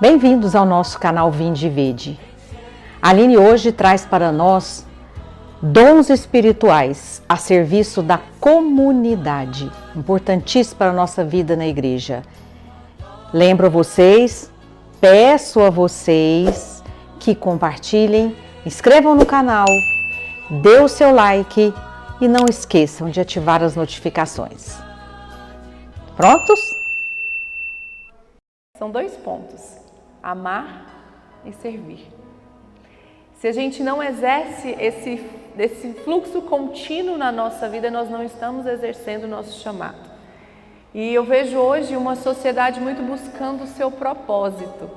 Bem-vindos ao nosso canal Vinde e Vede. A Aline hoje traz para nós dons espirituais a serviço da comunidade, importantíssimo para a nossa vida na igreja. Lembro a vocês, peço a vocês que compartilhem, inscrevam no canal, dê o seu like e não esqueçam de ativar as notificações. Prontos? São 2 pontos: amar e servir. Se a gente não exerce esse fluxo contínuo na nossa vida, nós não estamos exercendo o nosso chamado. E eu vejo hoje uma sociedade muito buscando o seu propósito.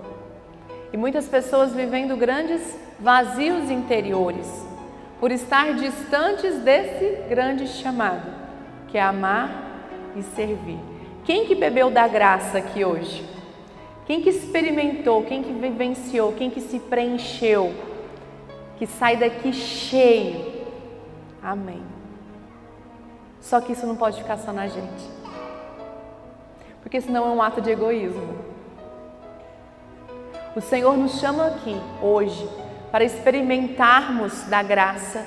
E muitas pessoas vivendo grandes vazios interiores, por estar distantes desse grande chamado, que é amar e servir. Quem que bebeu da graça aqui hoje? Quem que experimentou, quem que vivenciou, quem que se preencheu, que sai daqui cheio? Amém. Só que isso não pode ficar só na gente, porque senão é um ato de egoísmo. O Senhor nos chama aqui hoje para experimentarmos da graça,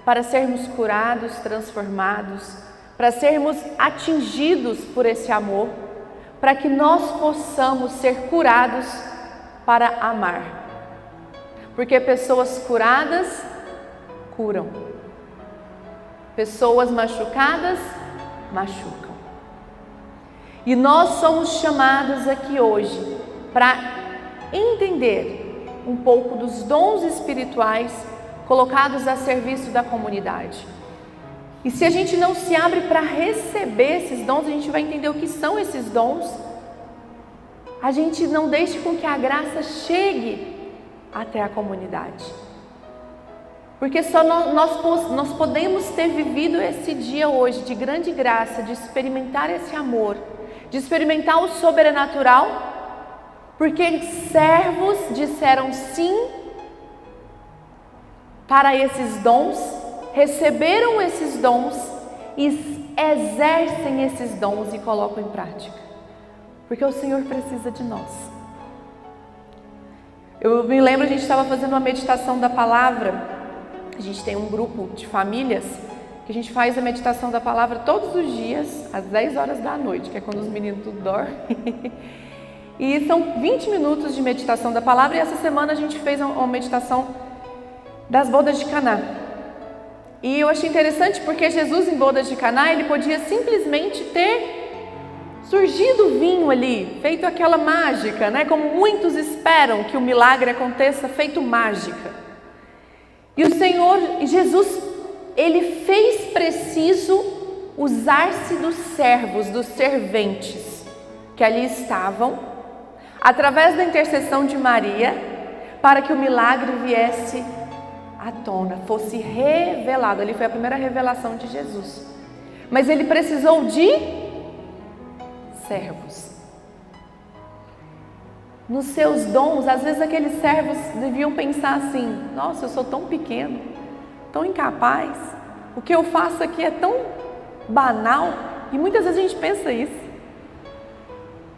para sermos curados, transformados, para sermos atingidos por esse amor, para que nós possamos ser curados para amar. Porque pessoas curadas curam. Pessoas machucadas machucam. E nós somos chamados aqui hoje para entender um pouco dos dons espirituais colocados a serviço da comunidade. E se a gente não se abre para receber esses dons, a gente vai entender o que são esses dons. A gente não deixe com que a graça chegue até a comunidade. Porque só nós podemos ter vivido esse dia hoje de grande graça, de experimentar esse amor, de experimentar o sobrenatural, porque servos disseram sim para esses dons, receberam esses dons e exercem esses dons e colocam em prática. Porque o Senhor precisa de nós. Eu me lembro, a gente estava fazendo uma meditação da palavra. A gente tem um grupo de famílias que a gente faz a meditação da palavra todos os dias, às 10 horas da noite, que é quando os meninos tudo dormem. E são 20 minutos de meditação da palavra. E essa semana a gente fez uma meditação das bodas de Caná. E eu achei interessante porque Jesus em bodas de Caná, ele podia simplesmente ter surgido vinho ali, feito aquela mágica, né? Como muitos esperam que o milagre aconteça, feito mágica. E o Senhor, Jesus, ele fez preciso usar-se dos servos, dos serventes que ali estavam, através da intercessão de Maria, para que o milagre viesse à tona, fosse revelado. Ali foi a primeira revelação de Jesus. Mas ele precisou de servos. Nos seus dons, às vezes aqueles servos deviam pensar assim: nossa, eu sou tão pequeno, tão incapaz, o que eu faço aqui é tão banal. E muitas vezes a gente pensa isso: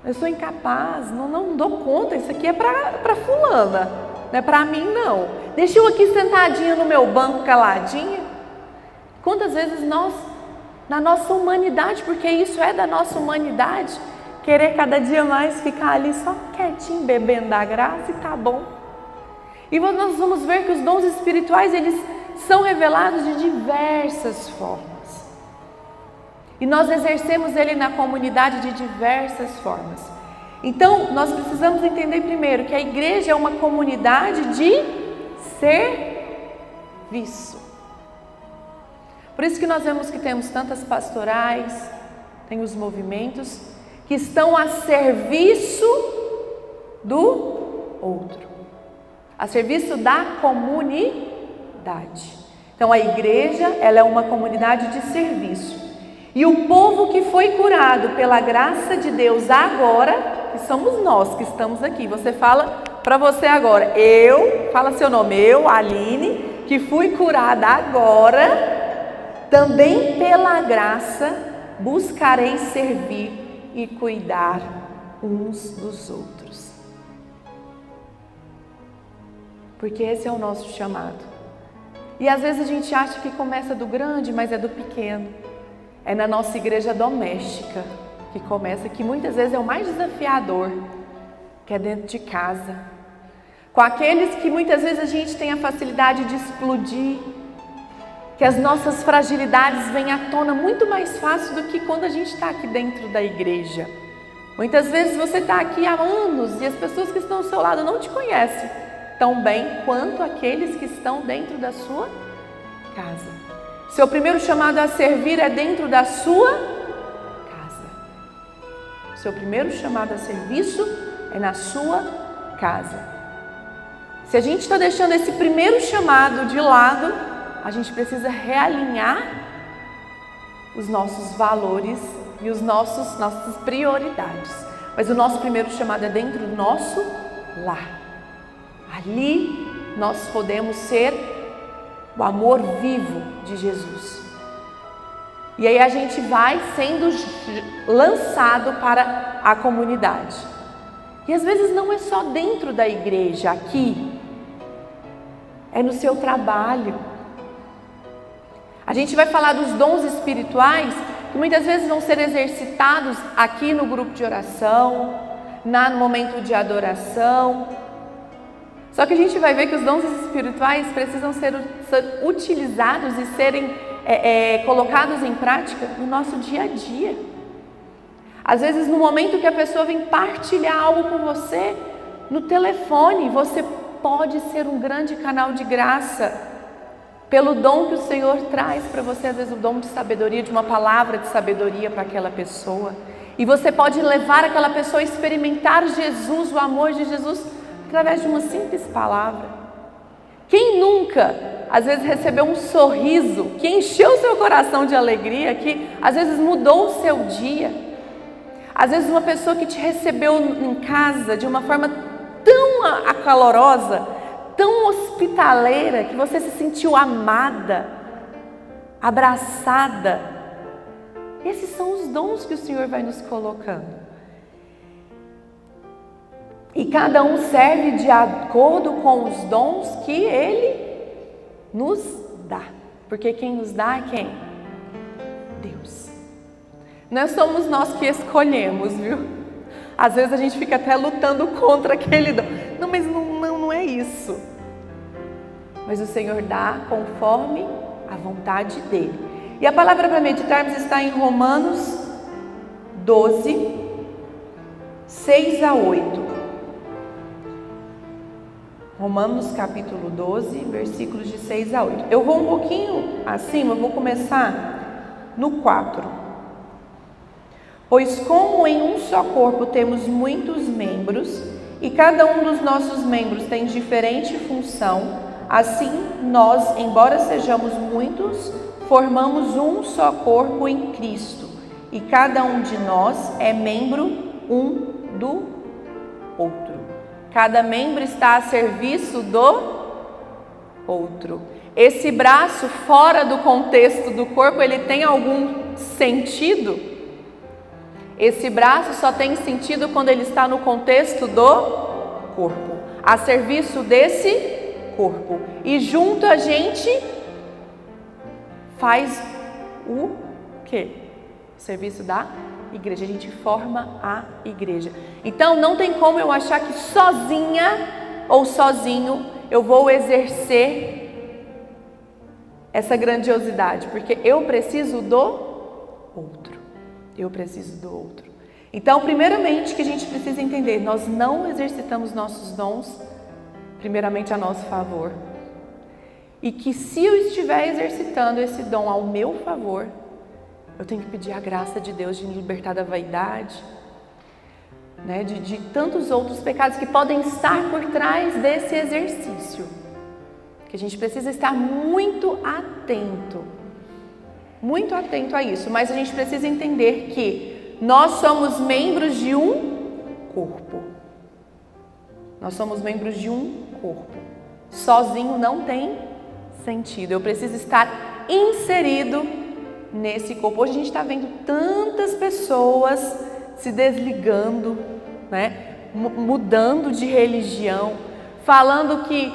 eu sou incapaz, não dou conta, isso aqui é para fulana, não é para mim não. Deixa eu aqui sentadinha no meu banco, caladinha. Quantas vezes nós, na nossa humanidade, porque isso é da nossa humanidade, querer cada dia mais ficar ali só quietinho, bebendo da graça e tá bom. E nós vamos ver que os dons espirituais, eles são revelados de diversas formas. E nós exercemos ele na comunidade de diversas formas. Então, nós precisamos entender primeiro que a igreja é uma comunidade de serviço. Por isso que nós vemos que temos tantas pastorais, tem os movimentos que estão a serviço do outro, a serviço da comunidade. Então a igreja, ela é uma comunidade de serviço. E o povo que foi curado pela graça de Deus agora, que somos nós que estamos aqui. Você fala para você agora: fala seu nome, Aline, que fui curada agora, também pela graça buscarei servir e cuidar uns dos outros. porque esse é o nosso chamado. E às vezes a gente acha que começa do grande, mas é do pequeno. É na nossa igreja doméstica que começa, que muitas vezes é o mais desafiador, que é dentro de casa. Com aqueles que muitas vezes a gente tem a facilidade de explodir, que as nossas fragilidades vêm à tona muito mais fácil do que quando a gente está aqui dentro da igreja. Muitas vezes você está aqui há anos e as pessoas que estão ao seu lado não te conhecem tão bem quanto aqueles que estão dentro da sua casa. Seu primeiro chamado a servir é dentro da sua casa. Seu primeiro chamado a serviço é na sua casa. Se a gente está deixando esse primeiro chamado de lado, a gente precisa realinhar os nossos valores e as nossas prioridades. Mas o nosso primeiro chamado é dentro do nosso lar. Ali nós podemos ser o amor vivo de Jesus. E aí a gente vai sendo lançado para a comunidade. E às vezes não é só dentro da igreja, aqui. É no seu trabalho. A gente vai falar dos dons espirituais que muitas vezes vão ser exercitados aqui no grupo de oração, no momento de adoração. Só que a gente vai ver que os dons espirituais precisam ser utilizados e serem colocados em prática no nosso dia a dia. Às vezes no momento que a pessoa vem partilhar algo com você, no telefone, você pode ser um grande canal de graça pelo dom que o Senhor traz para você, às vezes o dom de sabedoria, de uma palavra de sabedoria para aquela pessoa. E você pode levar aquela pessoa a experimentar Jesus, o amor de Jesus, através de uma simples palavra. Quem nunca, às vezes, recebeu um sorriso que encheu o seu coração de alegria, que às vezes mudou o seu dia? Às vezes uma pessoa que te recebeu em casa de uma forma tão acalorosa, tão hospitaleira, que você se sentiu amada, abraçada. Esses são os dons que o Senhor vai nos colocando. E cada um serve de acordo com os dons que Ele nos dá. Porque quem nos dá é quem? Deus. Não somos nós que escolhemos, viu? Às vezes a gente fica até lutando contra aquele dom. Não, mas não é isso. Mas o Senhor dá conforme a vontade dEle. E a palavra para meditarmos está em Romanos 12, 6 a 8. Romanos capítulo 12, versículos de 6 a 8. Eu vou um pouquinho acima, eu vou começar no 4. Pois como em um só corpo temos muitos membros, e cada um dos nossos membros tem diferente função, assim nós, embora sejamos muitos, formamos um só corpo em Cristo, e cada um de nós é membro um do outro. Cada membro está a serviço do outro. Esse braço, fora do contexto do corpo, ele tem algum sentido? Esse braço só tem sentido quando ele está no contexto do corpo, a serviço desse corpo. E junto a gente faz o quê? O serviço da igreja. A gente forma a igreja. Então não tem como eu achar que sozinha ou sozinho eu vou exercer essa grandiosidade, porque eu preciso do outro. Eu preciso do outro. Então, primeiramente, que a gente precisa entender, nós não exercitamos nossos dons, primeiramente a nosso favor. E que se eu estiver exercitando esse dom ao meu favor, eu tenho que pedir a graça de Deus de me libertar da vaidade, né, de tantos outros pecados que podem estar por trás desse exercício. Que a gente precisa estar muito atento a isso. Mas a gente precisa entender que nós somos membros de um corpo. Nós somos membros de um corpo. Sozinho não tem sentido. Eu preciso estar inserido nesse corpo. Hoje a gente está vendo tantas pessoas se desligando, né? Mudando de religião, falando que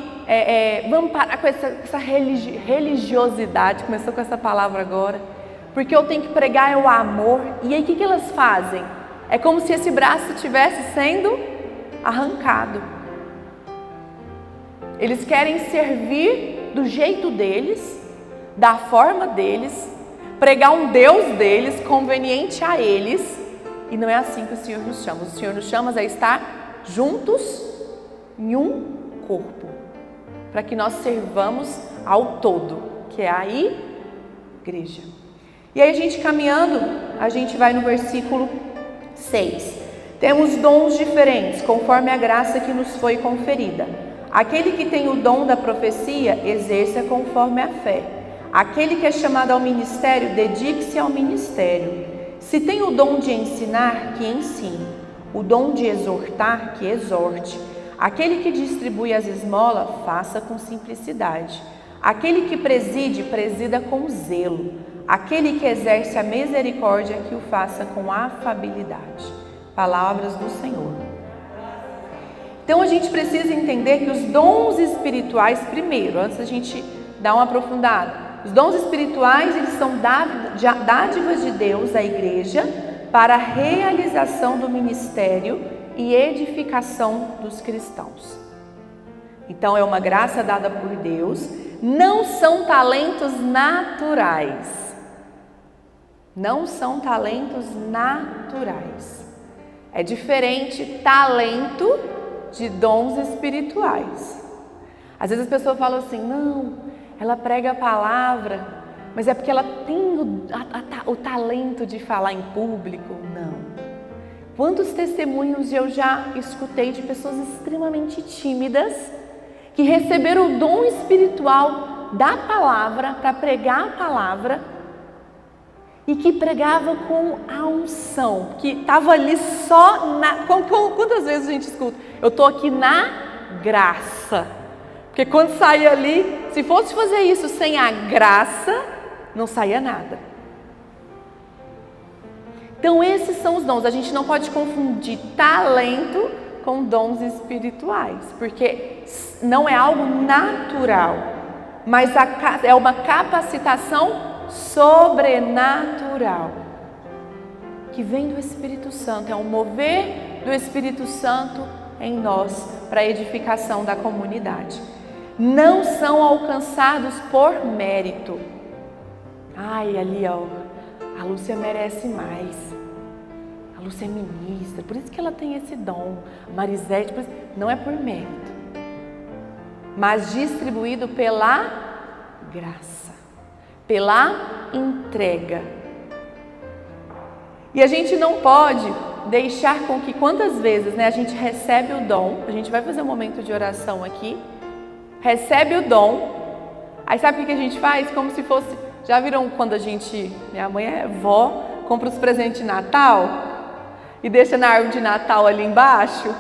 vamos parar com essa religiosidade, começou com essa palavra agora, porque eu tenho que pregar o amor. E aí o que elas fazem? É como se esse braço estivesse sendo arrancado. Eles querem servir do jeito deles, da forma deles, pregar um Deus deles, conveniente a eles, e não é assim que o Senhor nos chama. O Senhor nos chama a estar juntos em um corpo, para que nós servamos ao todo, que é a igreja. E aí a gente caminhando, a gente vai no versículo 6. Temos dons diferentes, conforme a graça que nos foi conferida. Aquele que tem o dom da profecia, exerça conforme a fé. Aquele que é chamado ao ministério, dedique-se ao ministério. Se tem o dom de ensinar, que ensine. O dom de exortar, que exorte. Aquele que distribui as esmolas, faça com simplicidade. Aquele que preside, presida com zelo. Aquele que exerce a misericórdia, que o faça com afabilidade. Palavras do Senhor. Então a gente precisa entender que os dons espirituais, primeiro, antes da gente dar uma aprofundada, os dons espirituais, eles são dádivas de Deus à igreja para a realização do ministério e edificação dos cristãos. Então é uma graça dada por Deus, não são talentos naturais. Não são talentos naturais. É diferente talento de dons espirituais. Às vezes as pessoas falam assim, não, ela prega a palavra, mas é porque ela tem o talento de falar em público. Não. Quantos testemunhos eu já escutei de pessoas extremamente tímidas que receberam o dom espiritual da palavra para pregar a palavra e que pregava com a unção, que estava ali só na... Quantas vezes a gente escuta? Eu estou aqui na graça. Porque quando saía ali, se fosse fazer isso sem a graça, não saía nada. Então esses são os dons. A gente não pode confundir talento com dons espirituais, porque não é algo natural, mas é uma capacitação sobrenatural que vem do Espírito Santo. É um mover do Espírito Santo em nós para a edificação da comunidade. Não são alcançados por mérito. Ai, ali ó, a Lúcia merece mais. A Lúcia é ministra, por isso que ela tem esse dom. A Marisete, não é por mérito, mas distribuído pela graça, pela entrega. E a gente não pode deixar com que, quantas vezes a gente recebe o dom, a gente vai fazer um momento de oração aqui, recebe o dom, aí sabe o que a gente faz? Como se fosse, já viram quando minha mãe é vó, compra os presentes de Natal e deixa na árvore de Natal ali embaixo?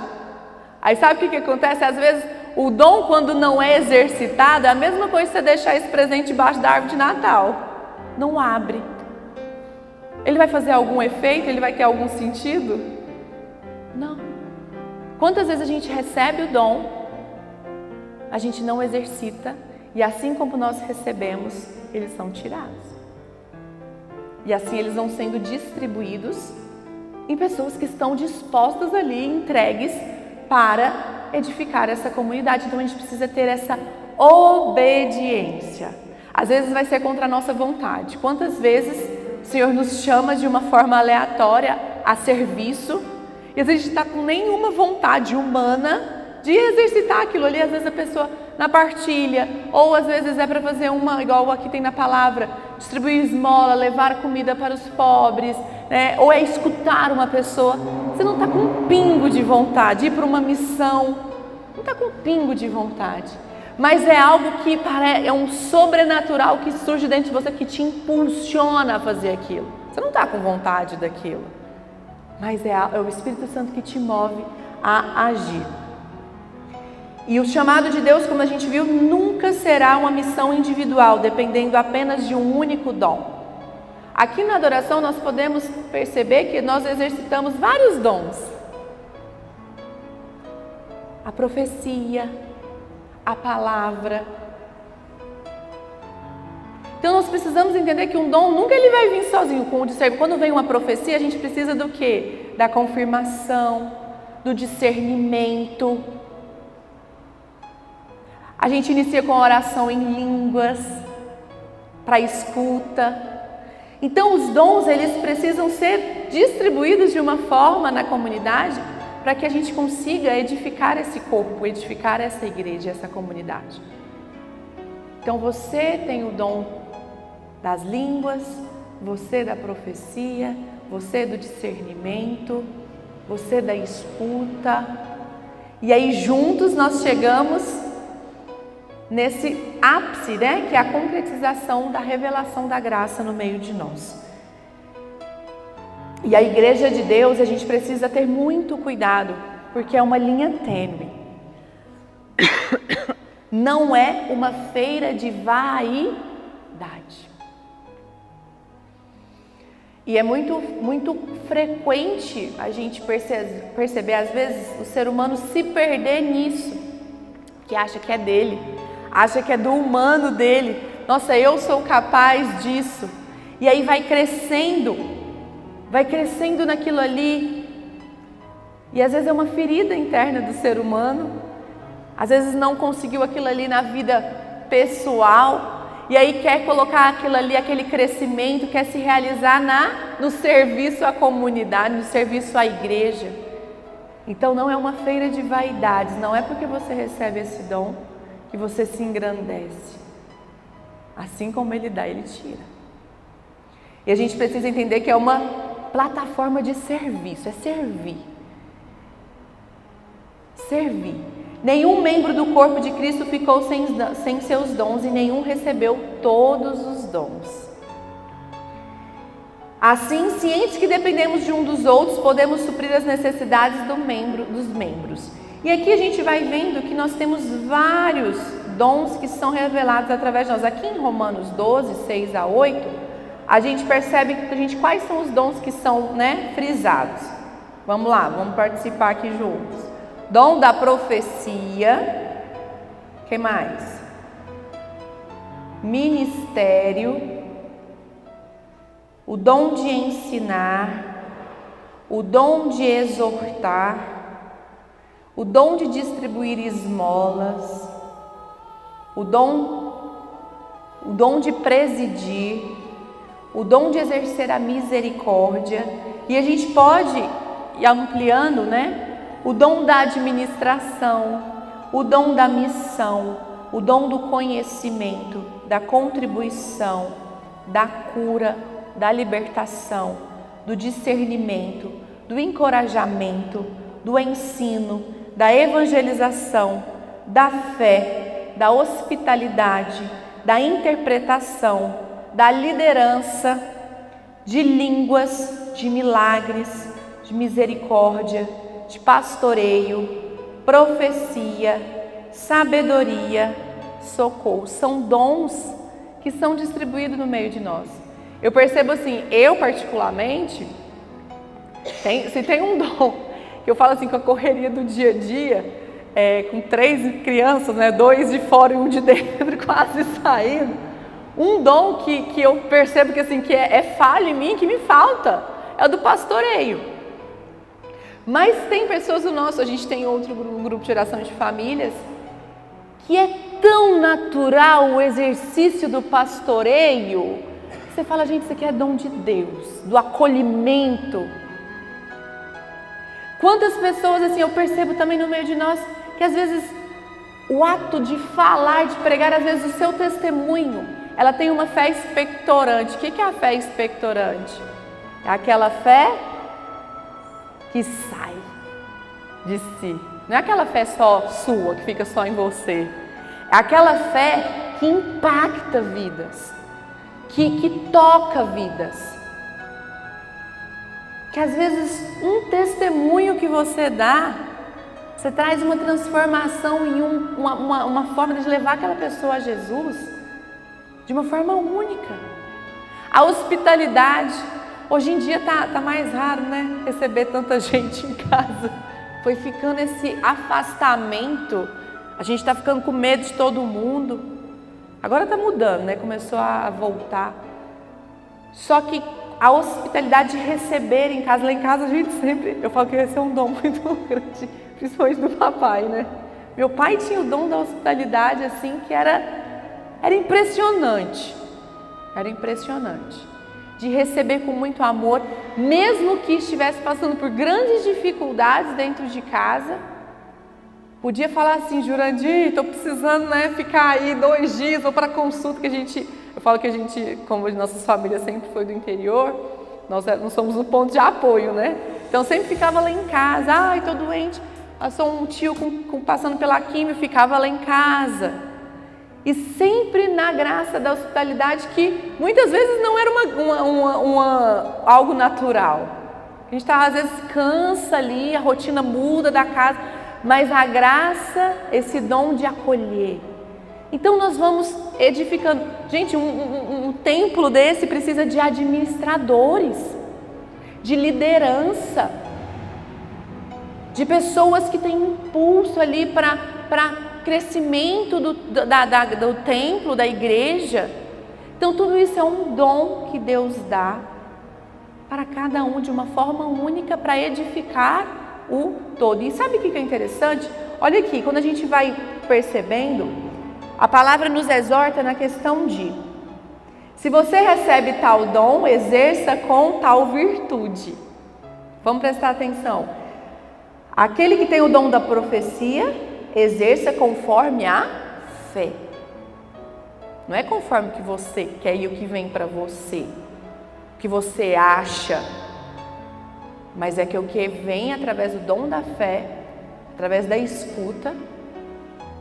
Aí sabe o que acontece? Às vezes o dom, quando não é exercitado, é a mesma coisa que você deixar esse presente embaixo da árvore de Natal. Não abre. Ele vai fazer algum efeito? Ele vai ter algum sentido? Não. Quantas vezes a gente recebe o dom, a gente não exercita, e assim como nós recebemos, eles são tirados. E assim eles vão sendo distribuídos em pessoas que estão dispostas ali, entregues para edificar essa comunidade. Então a gente precisa ter essa obediência. Às vezes vai ser contra a nossa vontade. Quantas vezes o Senhor nos chama de uma forma aleatória a serviço e às vezes a gente está com nenhuma vontade humana de exercitar aquilo ali. Às vezes a pessoa na partilha, ou às vezes é para fazer igual aqui tem na palavra, distribuir esmola, levar comida para os pobres, né? Ou é escutar uma pessoa. Você não está com um pingo de vontade, ir para uma missão, não está com um pingo de vontade, mas é algo que é um sobrenatural que surge dentro de você, que te impulsiona a fazer aquilo. Você não está com vontade daquilo, mas é o Espírito Santo que te move a agir. E o chamado de Deus, como a gente viu, nunca será uma missão individual, dependendo apenas de um único dom. Aqui na adoração nós podemos perceber que nós exercitamos vários dons. A profecia, a palavra. Então nós precisamos entender que um dom nunca ele vai vir sozinho com o discernimento. Quando vem uma profecia, a gente precisa do quê? Da confirmação, do discernimento. A gente inicia com a oração em línguas, para escuta. Então os dons, eles precisam ser distribuídos de uma forma na comunidade para que a gente consiga edificar esse corpo, edificar essa igreja, essa comunidade. Então você tem o dom das línguas, você da profecia, você do discernimento, você da escuta. E aí juntos nós chegamos nesse ápice, né, que é a concretização da revelação da graça no meio de nós. E a igreja de Deus, a gente precisa ter muito cuidado, porque é uma linha tênue. Não é uma feira de vaidade. E é muito frequente a gente perceber, às vezes, o ser humano se perder nisso, que acha que é dele, acha que é do humano dele. Nossa, eu sou capaz disso. E aí vai crescendo naquilo ali. E às vezes é uma ferida interna do ser humano. Às vezes não conseguiu aquilo ali na vida pessoal. E aí quer colocar aquilo ali, aquele crescimento, quer se realizar no serviço à comunidade, no serviço à igreja. Então não é uma feira de vaidades, não é porque você recebe esse dom que você se engrandece. Assim como ele dá, ele tira. E a gente precisa entender que é uma plataforma de serviço, é servir. Servir. Nenhum membro do corpo de Cristo ficou sem seus dons e nenhum recebeu todos os dons. Assim, cientes que dependemos de um dos outros, podemos suprir as necessidades dos membros. E aqui a gente vai vendo que nós temos vários dons que são revelados através de nós. Aqui em Romanos 12, 6 a 8, a gente percebe quais são os dons que são, né, frisados. Vamos lá, vamos participar aqui juntos. Dom da profecia, que mais? Ministério, o dom de ensinar, o dom de exortar, o dom de distribuir esmolas, o dom de presidir, o dom de exercer a misericórdia. E a gente pode ir ampliando, né? O dom da administração, o dom da missão, o dom do conhecimento, da contribuição, da cura, da libertação, do discernimento, do encorajamento, do ensino, da evangelização, da fé, da hospitalidade, da interpretação, da liderança, de línguas, de milagres, de misericórdia, de pastoreio, profecia, sabedoria, socorro. São dons que são distribuídos no meio de nós. Eu percebo assim, eu particularmente, se tem um dom, que eu falo assim, com a correria do dia a dia, com 3 crianças, né, 2 de fora e 1 de dentro, quase saindo, um dom que eu percebo que, assim, que é falha em mim, que me falta, é o do pastoreio. Mas tem pessoas do nosso, a gente tem um grupo de oração de famílias, que é tão natural o exercício do pastoreio, que você fala, gente, isso aqui é dom de Deus, do acolhimento. Quantas pessoas, assim, eu percebo também no meio de nós, que às vezes o ato de falar, de pregar, às vezes o seu testemunho, ela tem uma fé expectorante. O que é a fé expectorante? É aquela fé que sai de si. Não é aquela fé só sua, que fica só em você. É aquela fé que impacta vidas, que toca vidas. Que às vezes um testemunho que você dá, você traz uma transformação em uma forma de levar aquela pessoa a Jesus de uma forma única. A hospitalidade. Hoje em dia tá mais raro, né? Receber tanta gente em casa. Foi ficando esse afastamento A gente está ficando com medo de todo mundo. Agora está mudando, né? Começou a voltar. Só que a hospitalidade de receber em casa, lá em casa a gente sempre, eu falo que esse é um dom muito grande, principalmente do papai, né? Meu pai tinha o dom da hospitalidade assim que era impressionante. Era impressionante. De receber com muito amor, mesmo que estivesse passando por grandes dificuldades dentro de casa. Podia falar assim, Jurandir, estou precisando, né, ficar aí 2 dias, vou para consulta, eu falo que a gente, como nossas famílias sempre foi do interior, nós não somos um ponto de apoio, né? Então sempre ficava lá em casa, ai, estou doente, passou um tio passando pela quimio, ficava lá em casa. E sempre na graça da hospitalidade, que muitas vezes não era algo natural. A gente às vezes cansa ali, a rotina muda da casa, mas a graça, esse dom de acolher. Então nós vamos edificando. Gente, um templo desse precisa de administradores, de liderança, de pessoas que têm impulso ali para crescimento do templo, da igreja. Então tudo isso é um dom que Deus dá para cada um de uma forma única para edificar o todo. E sabe o que é interessante? Olha aqui, quando a gente vai percebendo, a palavra nos exorta na questão de: se você recebe tal dom, exerça com tal virtude. Vamos prestar atenção. Aquele que tem o dom da profecia, exerça conforme a fé. Não é conforme o que você quer e o que vem para você, o que você acha, mas é que o que vem através do dom da fé, através da escuta,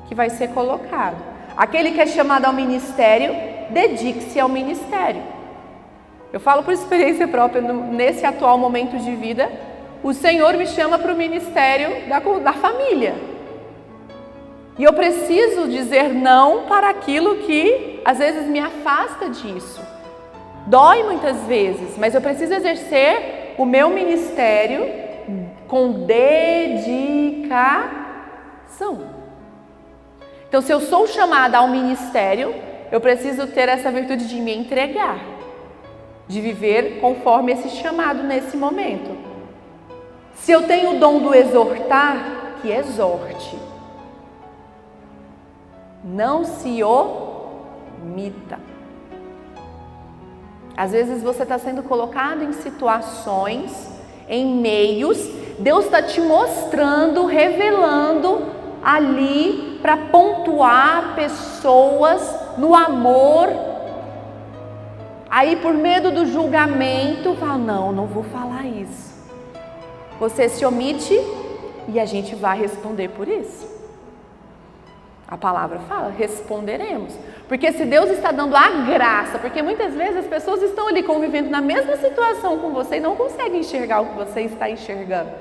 que vai ser colocado. Aquele que é chamado ao ministério, dedique-se ao ministério. Eu falo por experiência própria, nesse atual momento de vida, o Senhor me chama para o ministério da família. E eu preciso dizer não para aquilo que às vezes me afasta disso. Dói muitas vezes, mas eu preciso exercer o meu ministério com dedicação. Então, se eu sou chamada ao ministério, eu preciso ter essa virtude de me entregar, de viver conforme esse chamado nesse momento. Se eu tenho o dom do exortar, que exorte. Não se omita. Às vezes você está sendo colocado em situações, em meios, Deus está te mostrando, revelando ali para pontuar pessoas no amor. Aí por medo do julgamento, fala, não vou falar isso. Você se omite e a gente vai responder por isso. A palavra fala, responderemos. Porque se Deus está dando a graça, porque muitas vezes as pessoas estão ali convivendo na mesma situação com você e não conseguem enxergar o que você está enxergando.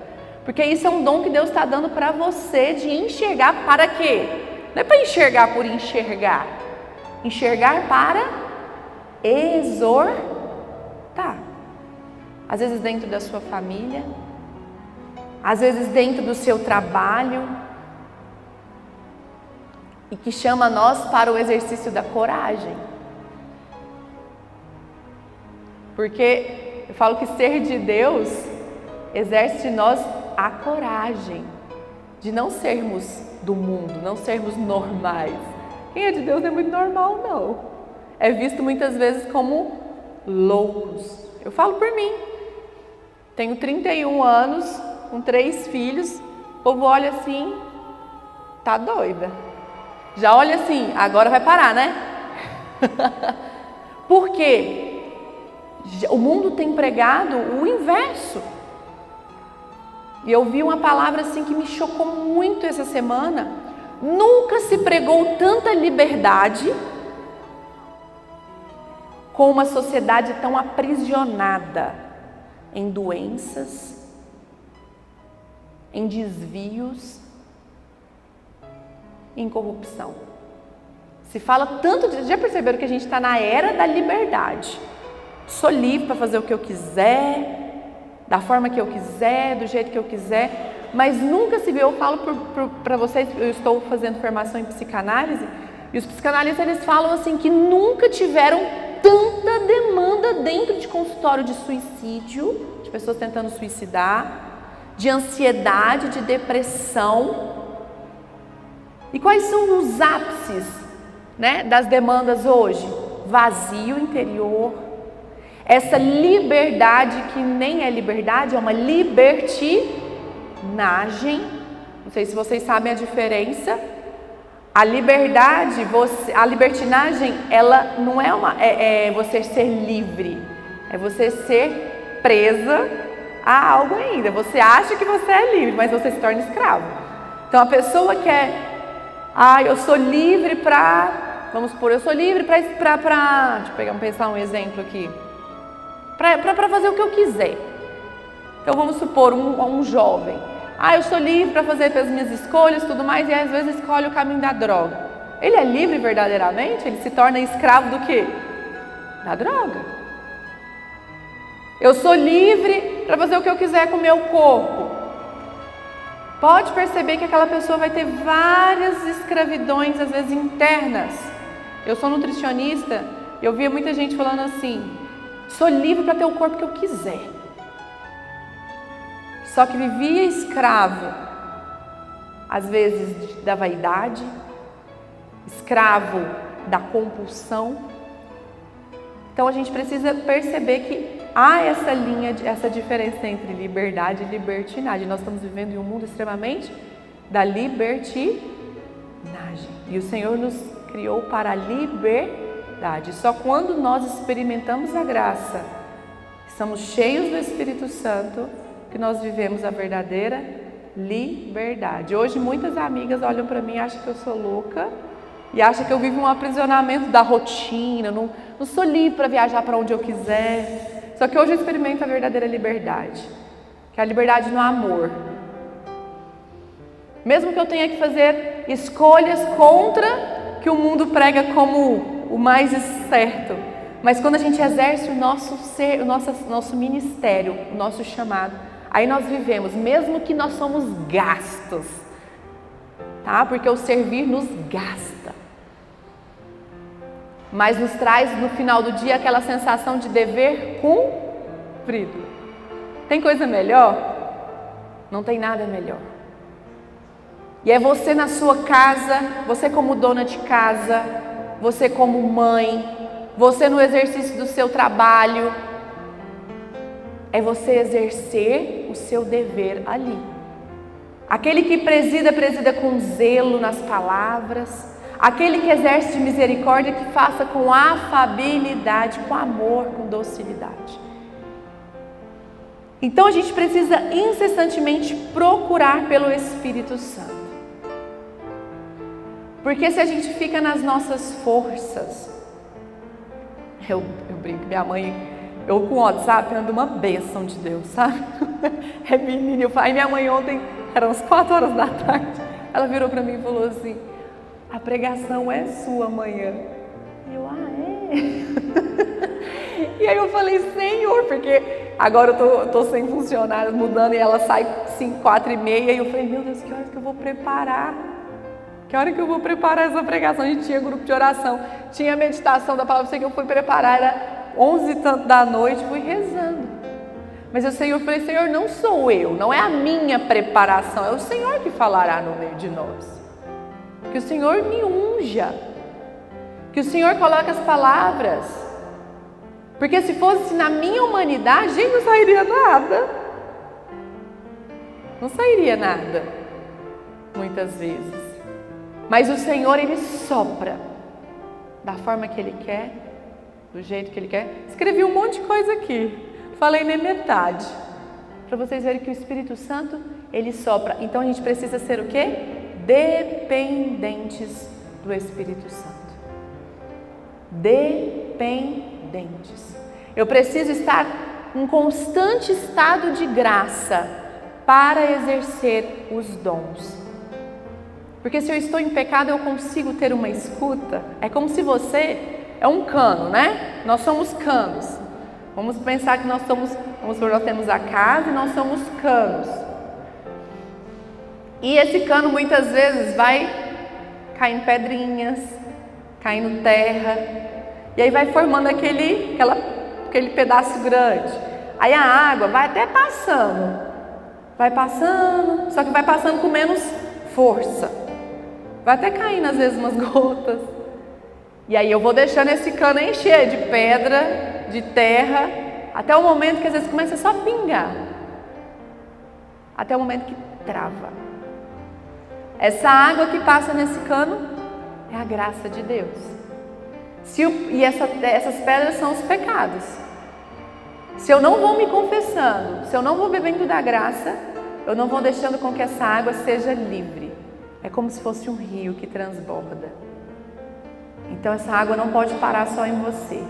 Porque isso é um dom que Deus está dando para você de enxergar para quê? Não é para enxergar por enxergar. Enxergar para exortar. Às vezes dentro da sua família, às vezes dentro do seu trabalho, e que chama nós para o exercício da coragem. Porque eu falo que ser de Deus exerce de nós a coragem de não sermos do mundo, não sermos normais. Quem é de Deus não é muito normal, não. É visto muitas vezes como loucos. Eu falo por mim. Tenho 31 anos, com 3 filhos. O povo olha assim, tá doida. Já olha assim, agora vai parar, né? Por quê? O mundo tem pregado o inverso. E eu vi uma palavra assim que me chocou muito essa semana. Nunca se pregou tanta liberdade com uma sociedade tão aprisionada em doenças, em desvios, em corrupção. Se fala tanto de... Já perceberam que a gente está na era da liberdade? Sou livre para fazer o que eu quiser, da forma que eu quiser, do jeito que eu quiser. mas nunca se viu. Eu falo para vocês, eu estou fazendo formação em psicanálise, e os psicanalistas eles falam assim que nunca tiveram tanta demanda dentro de consultório de suicídio, de pessoas tentando suicidar, de ansiedade, de depressão. E quais são os ápices, né, das demandas hoje? Vazio interior, essa liberdade que nem é liberdade, é uma libertinagem. Não sei se vocês sabem a diferença. A liberdade, a libertinagem, ela não é você ser livre, é você ser presa a algo ainda. Você acha que você é livre, mas você se torna escravo. Então a pessoa quer, eu sou livre para, vamos supor, eu sou livre para, deixa eu pensar um exemplo aqui, para fazer o que eu quiser. Então vamos supor um jovem, eu sou livre para fazer as minhas escolhas, tudo mais, e às vezes escolhe o caminho da droga. Ele é livre verdadeiramente? Ele se torna escravo do quê? Da droga. Eu sou livre para fazer o que eu quiser com o meu corpo. Pode perceber que aquela pessoa vai ter várias escravidões, às vezes internas. Eu sou nutricionista, eu via muita gente falando assim, sou livre para ter o corpo que eu quiser. Só que vivia escravo, às vezes da vaidade, escravo da compulsão. Então a gente precisa perceber que há essa linha, essa diferença entre liberdade e libertinagem. Nós estamos vivendo em um mundo extremamente da libertinagem. E o Senhor nos criou para a liberdade. Só quando nós experimentamos a graça, estamos cheios do Espírito Santo, que nós vivemos a verdadeira liberdade. Hoje muitas amigas olham para mim e acham que eu sou louca e acham que eu vivo um aprisionamento da rotina, não sou livre para viajar para onde eu quiser. Só que hoje eu experimento a verdadeira liberdade, que é a liberdade no amor. Mesmo que eu tenha que fazer escolhas contra que o mundo prega como o mais certo, mas quando a gente exerce o nosso ser, nosso ministério, o nosso chamado, aí nós vivemos, mesmo que nós somos gastos, tá? Porque o servir nos gasta, mas nos traz no final do dia aquela sensação de dever cumprido. Tem coisa melhor? Não tem nada melhor. E é você na sua casa, você como dona de casa, você como mãe, você no exercício do seu trabalho, é você exercer o seu dever ali. Aquele que presida com zelo nas palavras, aquele que exerce misericórdia, que faça com afabilidade, com amor, com docilidade. Então a gente precisa incessantemente procurar pelo Espírito Santo. Porque se a gente fica nas nossas forças, eu brinco, minha mãe, eu com o WhatsApp ando uma bênção de Deus, sabe? É menina, aí minha mãe ontem, eram as 4 horas da tarde, ela virou para mim e falou assim, a pregação é sua amanhã. E eu, é? E aí eu falei, Senhor, porque agora eu tô sem funcionários, mudando, e ela sai 4h30, e eu falei, meu Deus, que horas que eu vou preparar? Que hora que eu vou preparar essa pregação? A gente tinha grupo de oração, tinha meditação da palavra, sei que eu fui preparar, era 11 e tanto da noite, fui rezando. Mas o Senhor, falei, Senhor, não sou eu, não é a minha preparação, é o Senhor que falará no meio de nós. Que o Senhor me unja, que o Senhor coloque as palavras, porque se fosse na minha humanidade, gente, não sairia nada. Não sairia nada, muitas vezes. Mas o Senhor, Ele sopra da forma que Ele quer, do jeito que Ele quer. Escrevi um monte de coisa aqui, falei nem metade, para vocês verem que o Espírito Santo, Ele sopra. Então a gente precisa ser o quê? Dependentes do Espírito Santo. Dependentes. Eu preciso estar em constante estado de graça para exercer os dons. Porque se eu estou em pecado, eu consigo ter uma escuta. É como se você é um cano, né? Nós somos canos. Vamos pensar que nós temos a casa e nós somos canos. E esse cano muitas vezes vai caindo pedrinhas, caindo terra, e aí vai formando aquele pedaço grande. Aí a água vai até passando, só que vai passando com menos força. Vai até caindo às vezes umas gotas. E aí eu vou deixando esse cano encher de pedra, de terra, até o momento que às vezes começa só a pingar. Até o momento que trava. Essa água que passa nesse cano é a graça de Deus. Essas pedras são os pecados. Se eu não vou me confessando, se eu não vou bebendo da graça, eu não vou deixando com que essa água seja livre. É como se fosse um rio que transborda. Então essa água não pode parar só em você.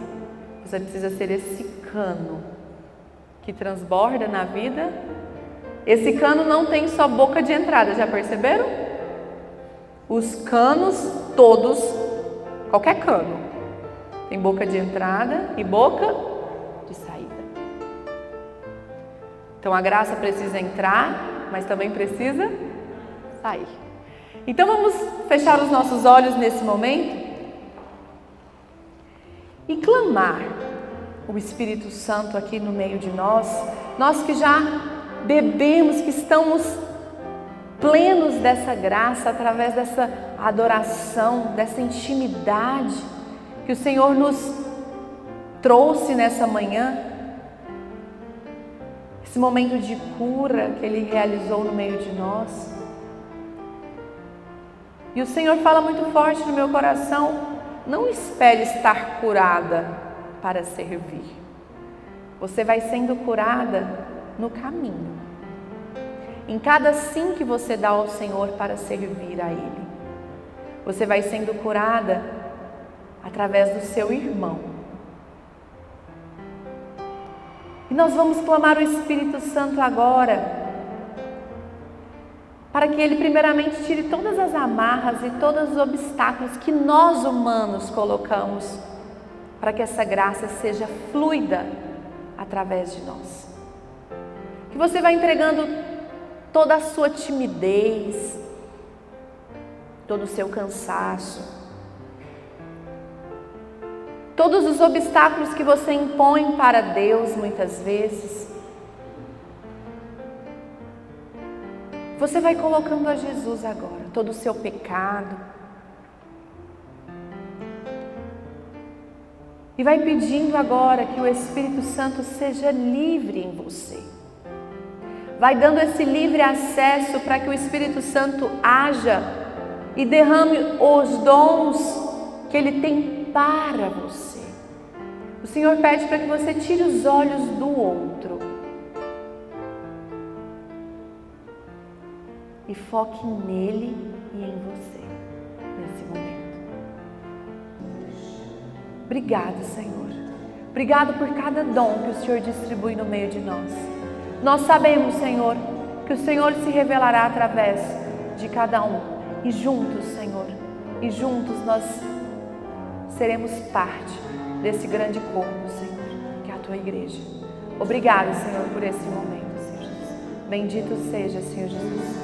Você precisa ser esse cano que transborda na vida. Esse cano não tem só boca de entrada, já perceberam? Os canos todos, qualquer cano, tem boca de entrada e boca de saída. Então a graça precisa entrar, mas também precisa sair. Então vamos fechar os nossos olhos nesse momento e clamar o Espírito Santo aqui no meio de nós, nós que já bebemos, que estamos plenos dessa graça, através dessa adoração, dessa intimidade que o Senhor nos trouxe nessa manhã, esse momento de cura que Ele realizou no meio de nós. E o Senhor fala muito forte no meu coração: não espere estar curada para servir. Você vai sendo curada no caminho. Em cada sim que você dá ao Senhor para servir a Ele, você vai sendo curada através do seu irmão. E nós vamos clamar o Espírito Santo agora, para que Ele primeiramente tire todas as amarras e todos os obstáculos que nós humanos colocamos, para que essa graça seja fluida através de nós. Que você vai entregando toda a sua timidez, todo o seu cansaço, todos os obstáculos que você impõe para Deus muitas vezes. Você vai colocando a Jesus agora, todo o seu pecado. E vai pedindo agora que o Espírito Santo seja livre em você. Vai dando esse livre acesso para que o Espírito Santo haja e derrame os dons que Ele tem para você. O Senhor pede para que você tire os olhos do outro e foque nele e em você nesse momento. Obrigado, Senhor. Obrigado por cada dom que o Senhor distribui no meio de nós. Nós sabemos, Senhor, que o Senhor se revelará através de cada um. E juntos, Senhor, nós seremos parte desse grande corpo, Senhor, que é a Tua igreja. Obrigado, Senhor, por esse momento, Senhor Jesus. Bendito seja, Senhor Jesus.